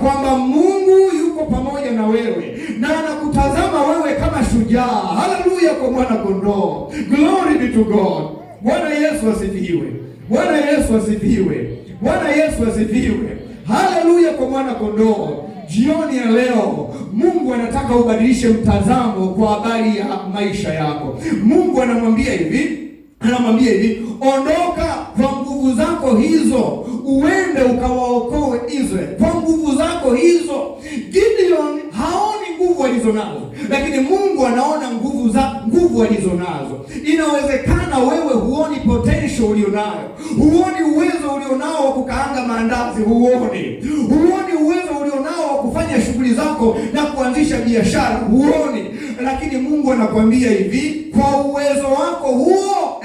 kwamba Mungu yuko pamoja na wewe na anakutazama wewe kama shujaa. Haleluya kwa mwana kondoo. Glory be to God. Bwana Yesu asifiwe. Bwana Yesu asifiwe. Bwana Yesu asifiwe. Haleluya kwa mwana kondoo. Jioni ya leo Mungu anataka ubadilishe mtazamo kwa habari ya maisha yako. Mungu anamwambia hivi, ondoka kwa nguvu zako hizo, uende ukawaokoe Israeli. Kwa nguvu zako hizo. Gideon haoni nguvu alizonazo, lakini Mungu anaona nguvu alizonazo. Inawezekana wewe huoni potential ulionayo, huoni uwezo ulionao wa kukaanga maandazi, huoni uwezo ulionao wa kufanya shughuli zako na kuanzisha biashara, huoni. Lakini Mungu anakuambia hivi, kwa uwezo wako huo,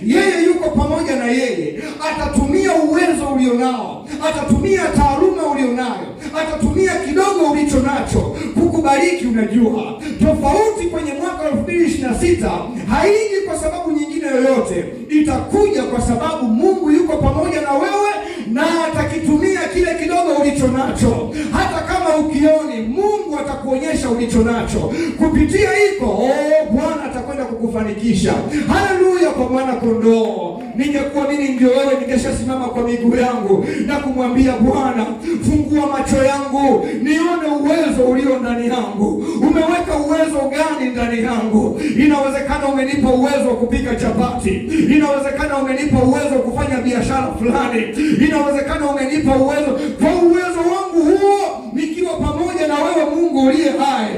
yeye yuko pamoja na yeye. Atatumia uwezo ulionao, atatumia taaluma ulionayo, atatumia kidogo ulicho nacho kukubariki. Unajua, tofauti kwenye mwaka 2026 haiji kwa sababu nyingine yoyote, itakuja kwa sababu Mungu yuko pamoja na wewe na atakitumia kile kidogo ulicho nacho. Hata kama ukioni, Mungu atakuonyesha ulicho nacho. Kupitia hiko, Bwana atakwenda kukufanikisha. Haleluya kwa mwana kondoo. Ningekuwa mimi ndio wewe, ningeshasimama kwa miguu yangu na kumwambia Bwana, fungua macho yangu nione uwezo ulio ndani yangu. Umeweka uwezo gani ndani yangu? Inawezekana umenipa uwezo wa kupika chapati, inawezekana umenipa uwezo wa kufanya biashara fulani, inawezekana umenipa uwezo. Kwa uwezo wangu huo, nikiwa pamoja na wewe Mungu uliye hai,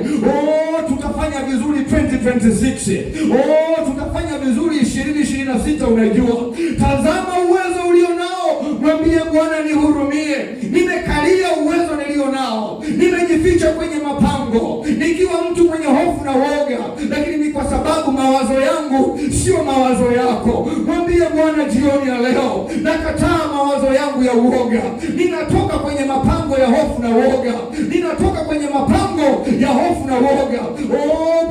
tutafanya vizuri 2026. Tutafanya vizuri 2026. Unajua, tazama uwezo ulionao, mwambie Bwana, nihurumie. Nimekalia uwezo nilionao, nimejificha kwenye mapango nikiwa mtu mwenye hofu na woga, lakini ni kwa sababu mawazo yangu sio mawazo yako. Mwambie Bwana jioni ya leo, nakataa mawazo yangu ya uoga. Ninatoka kwenye mapango ya hofu na woga, ninatoka kwenye mapango ya hofu na woga.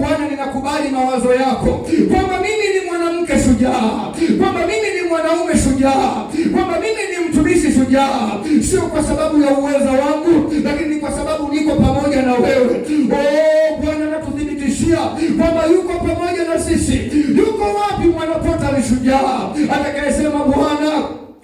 Bwana, ninakubali mawazo yako kwamba mimi ni mwanamke shujaa, kwamba mimi ni mwanaume shujaa, kwamba mimi ni mtumishi shujaa, sio kwa sababu ya uwezo wangu, lakini ni kwa sababu niko pamoja na wewe. Bwana, natuthibitishia kwamba yuko pamoja na sisi. Yuko wapi mwanapota ni shujaa atakayesema, Bwana,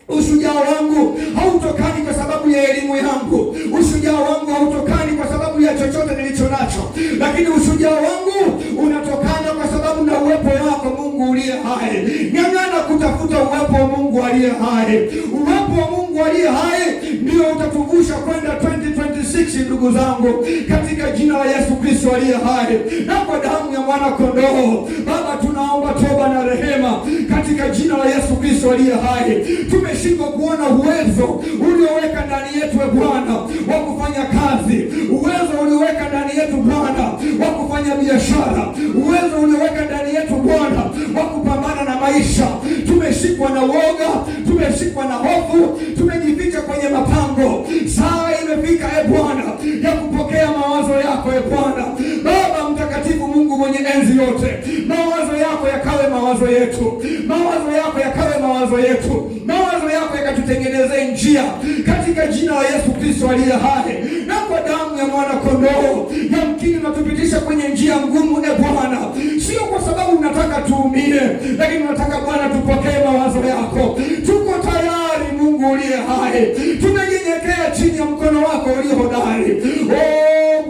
ushujaa wangu hautokani kwa sababu ya elimu yangu, ushujaa wangu hautokani kwa sababu ya chochote nilicho nacho, lakini ushujaa wangu unatokana kwa sababu na uwepo wako Mungu uliye hai. Ng'ang'ana kutafuta uwepo wa Mungu aliye hai. Uwepo wa Mungu aliye hai ndio utatuvusha kwenda 2026, ndugu zangu, katika jina la Yesu Kristo aliye hai na kwa damu ya mwana kondoo. Baba, tunaomba toba na rehema katika jina la Yesu Kristo aliye hai. Tumeshindwa kuona uwezo ulioweka ndani yetu Bwana wa kufanya kazi, uwezo ulioweka ndani yetu Bwana wa kufanya biashara, uwezo ulioweka ndani yetu Bwana wa kupambana na maisha. Tumeshikwa na woga, tumeshikwa na hofu, tumejificha kwenye mapango. Saa imefika Bwana ya kupokea mawazo yako Bwana. Baba mtakatifu, Mungu mwenye enzi yote, mawazo yako yakawe mawazo yetu, mawazo yako yakawe mawazo yetu, mawazo yako yakatutengenezee njia katika jina la Yesu Kristo aliye hai na kwa damu ya mwana kondoo. Yamkini unatupitisha kwenye njia ngumu Bwana, sio kwa sababu unataka tuumie, lakini unataka Bwana tupokee mawazo yako. Tuko tayari Mungu uliye hai, tumenyenyekea chini ya mkono wako ulio hodari.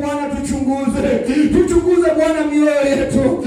Bwana, tuchunguze Bwana mioyo yetu.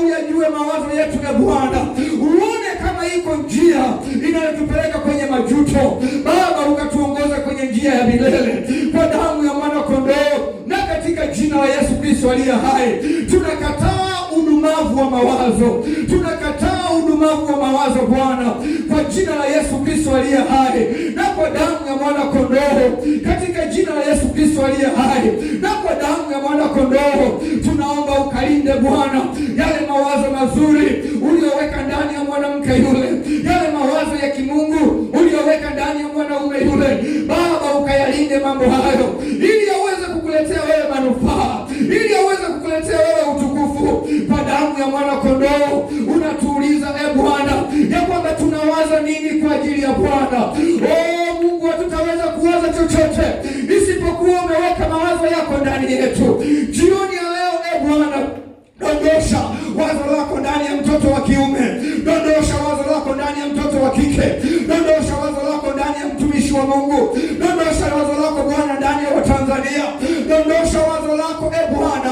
Uyajue mawazo yetu Bwana, uone kama iko njia inayotupeleka kwenye majuto. Baba, ukatuongoza kwenye njia ya milele kwa damu ya mwana kondoo na katika jina la Yesu Kristo aliye hai. Tunakataa udumavu wa mawazo, tunakataa udumavu wa mawazo Bwana, kwa jina la Yesu Kristo aliye hai na kwa damu ya mwana kondoo, katika jina la Yesu Kristo aliye hai na kwa damu ya mwana kondoo. Tunaomba ukalinde Bwana yale mawazo mazuri ulioweka ndani ya mwanamke yule, yale mawazo ya kimungu ulioweka ndani ya mwanaume yule. Baba, ukayalinde mambo hayo ili yaweze kukuletea wewe manufaa, ili yaweze kukuletea wewe utukufu. Kwa damu ya mwana kondoo unatuuliza Bwana ya kwamba tunawaza nini kwa ajili ya Bwana. Mungu, hatutaweza kuwaza chochote isipokuwa lako ndani yetu jioni ya leo. Bwana, dondosha wazo lako ndani ya mtoto wa kiume, dondosha wazo lako ndani ya mtoto wa kike, dondosha wazo lako ndani ya mtumishi wa Mungu, dondosha wazo lako Bwana ndani ya Watanzania, dondosha wazo lako Bwana,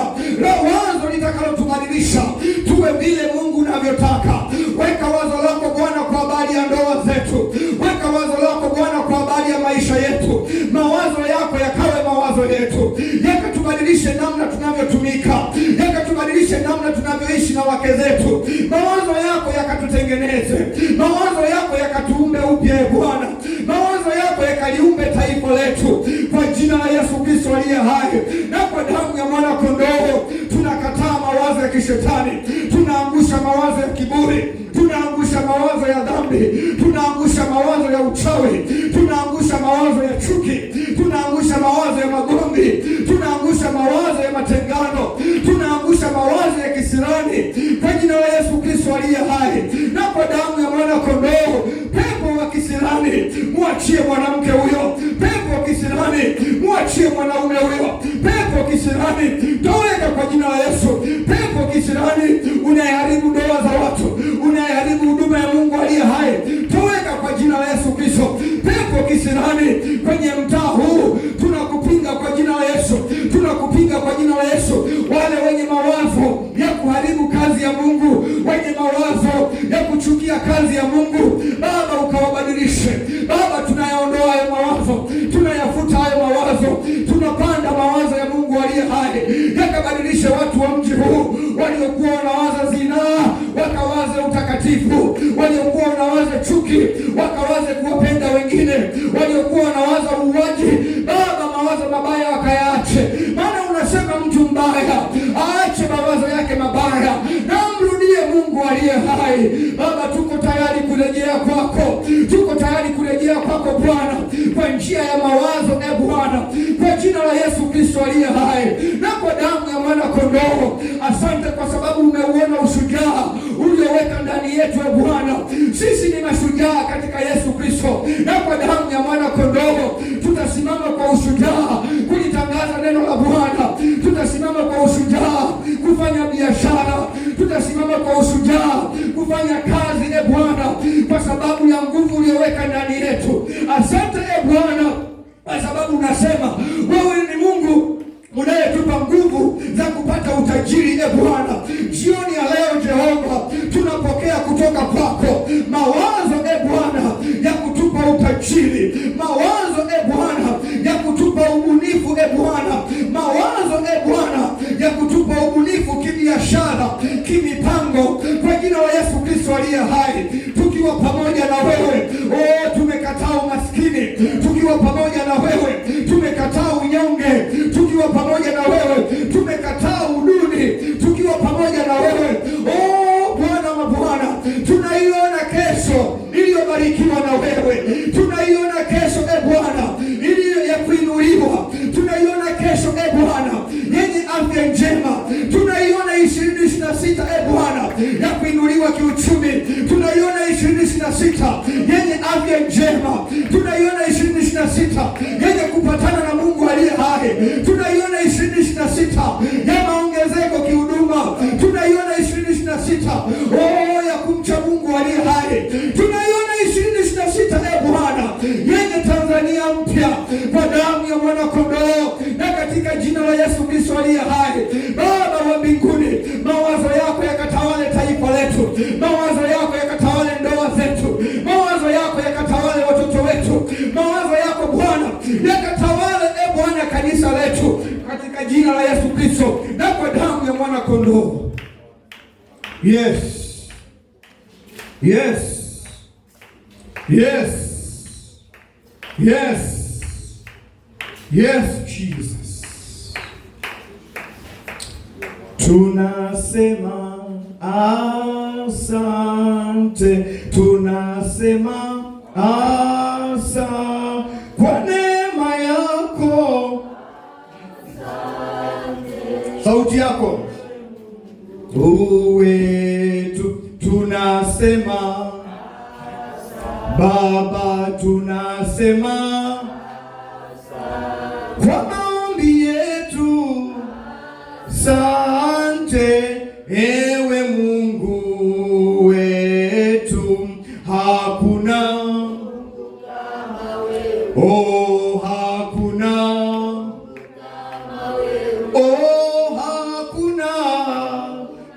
wazo litakalotubadilisha tuwe vile Mungu unavyotaka. Weka wazo lako Bwana kwa habari ya ndoa zetu, weka wazo lako Bwana kwa habari ya maisha yetu. Mawazo yako yakawe mawazo yetu, yakatubadilishe namna tunavyotumika, yakatubadilishe namna tunavyoishi na wake zetu. Mawazo yako yakatutengeneze, mawazo yako yakatuumbe upya Bwana, mawazo yako yakaliumbe taifa letu, kwa jina la Yesu Kristo aliye hai na kwa damu ya mwana kondoo. Tunakataa mawazo ya kishetani, tunaangusha mawazo ya kiburi, tunaangusha mawazo ya dhambi, tunaangusha mawazo ya uchawi, tunaangusha mawazo ya chuki, tunaangusha mawazo ya magomvi, tunaangusha mawazo ya matengano, tunaangusha mawazo ya kisirani kwa jina la Yesu Kristo aliye hai na kwa damu ya mwana kondoo. Pepo wa kisirani muachie mwanamke huyo, pepo wa kisirani muachie mwanaume huyo, pepo wa kisirani toweka kwa jina la Yesu. Pepo wa kisirani unayeharibu ndoa za watu, unayeharibu huduma ya Mungu aliye hai, toweka kwa jina la Yesu Kristo. Pepo wa kisirani kwenye mtaa huu tunakupinga kwa jina la Yesu, tunakupinga kwa jina la Yesu. Wale wenye mawazo ya kuharibu kazi ya Mungu, wenye mawazo ya kuchukia kazi ya Mungu, Baba ukawabadilishe. Baba, tunayaondoa hayo mawazo, tunayafuta hayo mawazo, tunapanda mawazo ya Mungu aliye hai, yakabadilishe watu wa mji huu waliokuwa wanawaza zinaa wakawaze utakatifu, waliokuwa wanawaza chuki wakawaze kuwapenda wengine, waliokuwa wanawaza uuaji, Baba, mawazo mabaya wakayaache. Maana unasema mtu mbaya aache mawazo yake mabaya na mrudie Mungu aliye hai. Baba, tuko tayari kurejea kwako, tuko tayari kurejea kwako Bwana kwa njia ya mawazo Bwana, kwa jina la Yesu Kristo aliye hai na kwa damu ya mwana kondoo. Asante kwa sababu umeuona ushujaa ulioweka ndani yetu Bwana. Sisi ni mashujaa katika Yesu Kristo na kwa damu ya mwana kondoo tutasimama kwa ushujaa kulitangaza neno la Bwana, tutasimama kwa ushujaa kufanya biashara, tutasimama kwa ushujaa kufanya kazi Bwana, kwa sababu ya nguvu uliyoweka ndani yetu. Asante Bwana, kwa sababu unasema wewe ni Mungu unayetupa nguvu za kupata utajiri Bwana. Jioni ya leo Jehova, tunapokea kutoka kwako mawazo Bwana ya kutupa utajiri, mawazo Bwana ya kutupa ubunifu Bwana, mawazo Bwana ya kutupa ubunifu kibiashara, kimipango kwa jina la Yesu Kristo aliye hai. Tukiwa pamoja na wewe, tumekataa umaskini, tukiwa pamoja na wewe tumekataa unyonge, tukiwa pamoja na wewe tumekataa uduni, tukiwa pamoja na wewe Bwana mabwana, tunaiona kesho iliyobarikiwa na wewe, tunaiona kesho Bwana iliyo ya kuinuliwa, tunaiona kesho Bwana yenye afya njema, tunaiona 2026 Bwana ya kuinuliwa kiuchumi, tunaiona 2026 yenye afya njema, tunaiona 2026 yenye kupatana na Mungu aliye hai, tunaiona 2026 ya maongezeko kihuduma, tunaiona 2026 ya kumcha Mungu aliye hai, tunaiona 2026 Bwana yenye Tanzania mpya kwa damu ya mwana kondoo na katika jina la Yesu Kristo aliye hai. Baba wa mbinguni, mawazo yako yakatawale taifa letu, mawazo yako yakatawale ndoa zetu, mawazo yako yakatawale watoto wetu, mawazo yako Bwana yakatawale Bwana kanisa letu katika jina la Yesu Kristo na kwa damu ya mwana kondoo. Yes. Yes. Yes. Yes. Yes, Jesus. Tunasema asante, tunasema asante kwa neema yako. Sauti yako wetu, tunasema Baba, tunasema kwa maombi yetu Sante ewe Mungu wetu, hakuna Mungu kama wewe. Oh, hakuna Mungu kama wewe. Oh, hakuna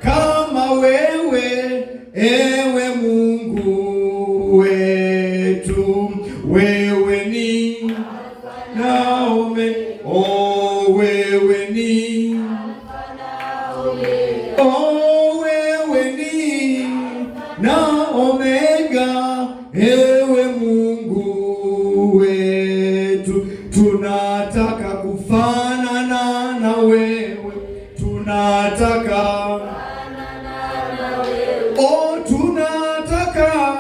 kama wewe, ewe Mungu wetu. Wewe ni na Omega. Oh, wewe ni oh, wewe ni na Omega, ewe Mungu wetu. Tunataka kufanana na wewe, tunataka oh, tunataka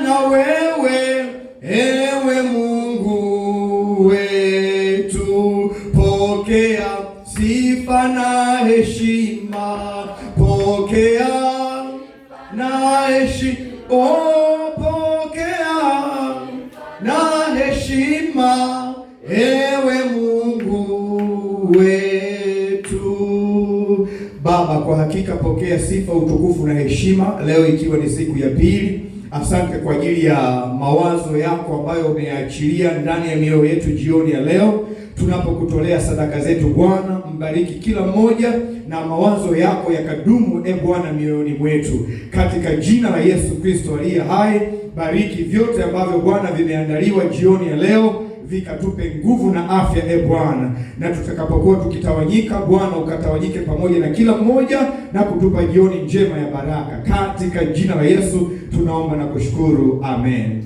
na wewe, ewe Mungu wetu. Pokea sifa na heshima, pokea na heshima, oh, pokea na heshima, ewe Mungu wetu. Baba, kwa hakika pokea sifa, utukufu na heshima leo, ikiwa ni siku ya pili. Asante kwa ajili ya mawazo yako ambayo umeachilia ndani ya mioyo yetu jioni ya leo, tunapokutolea sadaka zetu. Bwana, mbariki kila mmoja na mawazo yako yakadumu, Bwana, mioyoni mwetu, katika jina la Yesu Kristo aliye hai. Bariki vyote ambavyo Bwana vimeandaliwa jioni ya leo, vikatupe nguvu na afya, Bwana, na tutakapokuwa tukitawanyika, Bwana, ukatawanyike pamoja na kila mmoja na kutupa jioni njema ya baraka, katika jina la Yesu tunaomba na kushukuru, amen.